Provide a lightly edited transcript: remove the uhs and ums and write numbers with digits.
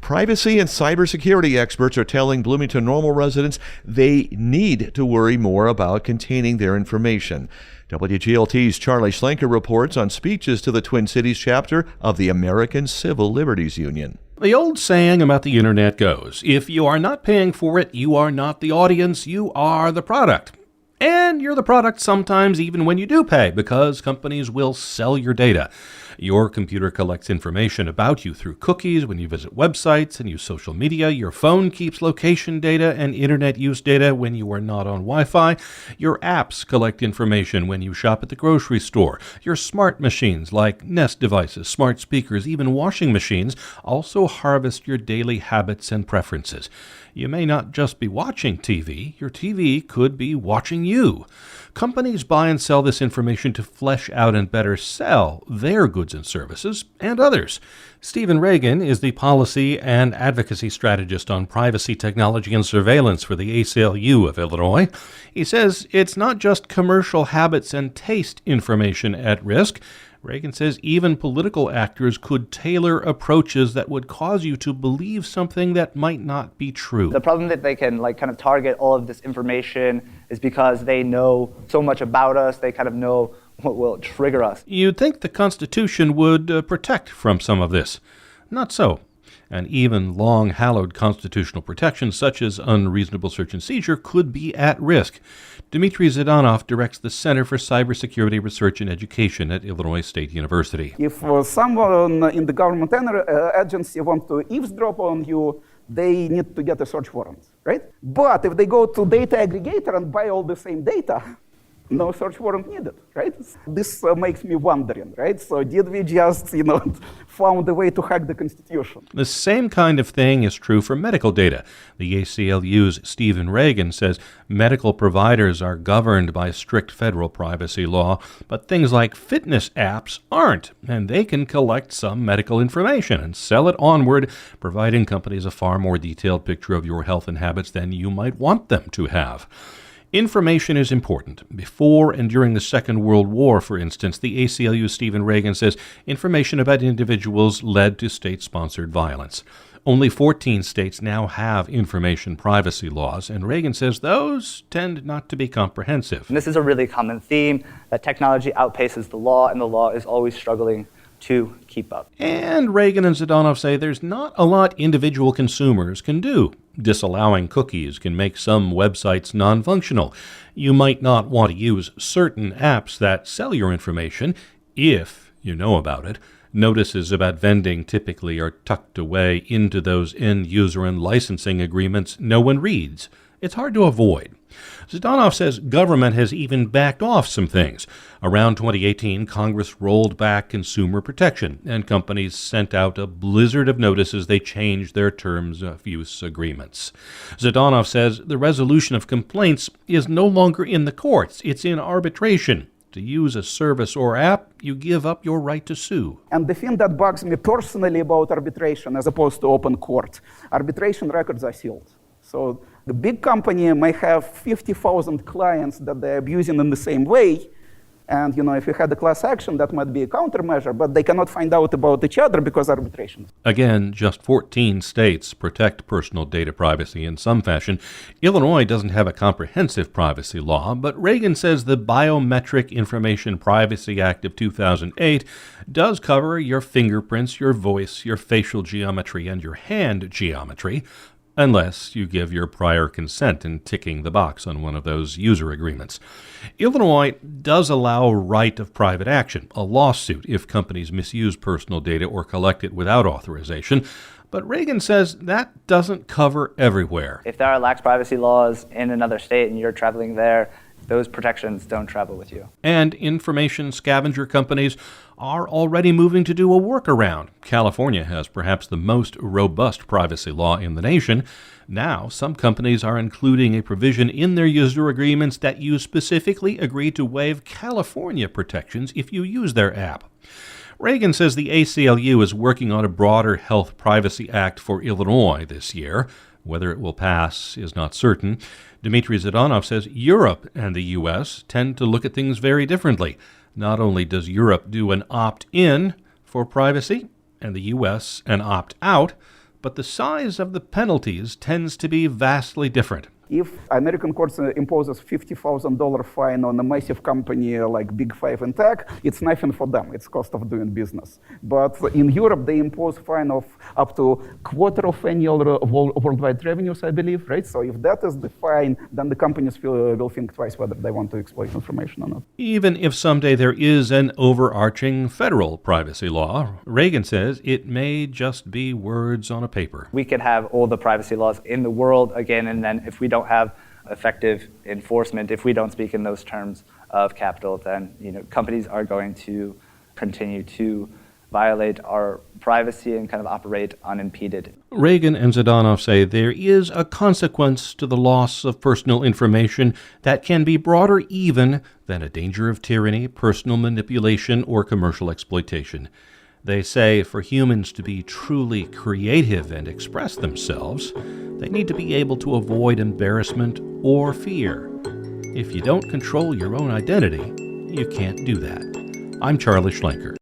Privacy and cybersecurity experts are telling Bloomington-Normal residents they need to worry more about containing their information. WGLT's Charlie Schlenker reports on speeches to the Twin Cities chapter of the American Civil Liberties Union. The old saying about the internet goes, if you are not paying for it, you are not the audience, you are the product. And you're the product sometimes even when you do pay, because companies will sell your data. Your computer collects information about you through cookies when you visit websites and use social media. Your phone keeps location data and internet use data when you are not on Wi-Fi. Your apps collect information when you shop at the grocery store. Your smart machines like Nest devices, smart speakers, even washing machines also harvest your daily habits and preferences. You may not just be watching TV, your TV could be watching you. Companies buy and sell this information to flesh out and better sell their goods and services and others. Stephen Reagan is the policy and advocacy strategist on privacy technology and surveillance for the ACLU of Illinois. He says it's not just commercial habits and taste information at risk. Reagan says even political actors could tailor approaches that would cause you to believe something that might not be true. The problem that they can kind of target all of this information is because they know so much about us, they kind of know what will trigger us. You'd think the Constitution would protect from some of this. Not so. And even long-hallowed constitutional protections such as unreasonable search and seizure could be at risk. Dmitry Zhdanov directs the Center for Cybersecurity Research and Education at Illinois State University. If someone in the government agency wants to eavesdrop on you, they need to get a search warrant, right? But if they go to data aggregator and buy all the same data, no search warrant needed, right? This makes me wondering, right? So did we just, found a way to hack the Constitution? The same kind of thing is true for medical data. The ACLU's Stephen Reagan says medical providers are governed by strict federal privacy law, but things like fitness apps aren't, and they can collect some medical information and sell it onward, providing companies a far more detailed picture of your health and habits than you might want them to have. Information is important. Before and during the Second World War, for instance, the ACLU's Stephen Reagan says information about individuals led to state-sponsored violence. Only 14 states now have information privacy laws, and Reagan says those tend not to be comprehensive. And this is a really common theme, that technology outpaces the law, and the law is always struggling to keep up. And Reagan and Zhdanov say there's not a lot individual consumers can do. Disallowing cookies can make some websites non-functional. You might not want to use certain apps that sell your information if you know about it. Notices about vending typically are tucked away into those end-user and licensing agreements no one reads. It's hard to avoid. Zhdanov says government has even backed off some things. Around 2018, Congress rolled back consumer protection, and companies sent out a blizzard of notices they changed their terms of use agreements. Zhdanov says the resolution of complaints is no longer in the courts, it's in arbitration. To use a service or app, you give up your right to sue. And the thing that bugs me personally about arbitration as opposed to open court, arbitration records are sealed. So the big company may have 50,000 clients that they're abusing in the same way. And, if you had a class action, that might be a countermeasure, but they cannot find out about each other because arbitration. Again, just 14 states protect personal data privacy in some fashion. Illinois doesn't have a comprehensive privacy law, but Reagan says the Biometric Information Privacy Act of 2008 does cover your fingerprints, your voice, your facial geometry, and your hand geometry, unless you give your prior consent in ticking the box on one of those user agreements. Illinois does allow right of private action, a lawsuit, if companies misuse personal data or collect it without authorization. But Reagan says that doesn't cover everywhere. If there are lax privacy laws in another state and you're traveling there, those protections don't travel with you. And information scavenger companies are already moving to do a workaround. California has perhaps the most robust privacy law in the nation. Now, some companies are including a provision in their user agreements that you specifically agree to waive California protections if you use their app. Reagan says the ACLU is working on a broader Health Privacy Act for Illinois this year. Whether it will pass is not certain. Dmitry Zhdanov says Europe and the U.S. tend to look at things very differently. Not only does Europe do an opt-in for privacy and the U.S. an opt-out, but the size of the penalties tends to be vastly different. If American courts imposes $50,000 fine on a massive company like Big Five in tech, it's nothing for them. It's cost of doing business. But in Europe, they impose fine of up to quarter of annual worldwide revenues, I believe, right? So if that is the fine, then the companies will think twice whether they want to exploit information or not. Even if someday there is an overarching federal privacy law, Reagan says it may just be words on a paper. We could have all the privacy laws in the world again, and then if we don't have effective enforcement, if we don't speak in those terms of capital, then companies are going to continue to violate our privacy and kind of operate unimpeded. Reagan and Zhdanov say there is a consequence to the loss of personal information that can be broader even than a danger of tyranny, personal manipulation, or commercial exploitation. They say for humans to be truly creative and express themselves, they need to be able to avoid embarrassment or fear. If you don't control your own identity, you can't do that. I'm Charlie Schlenker.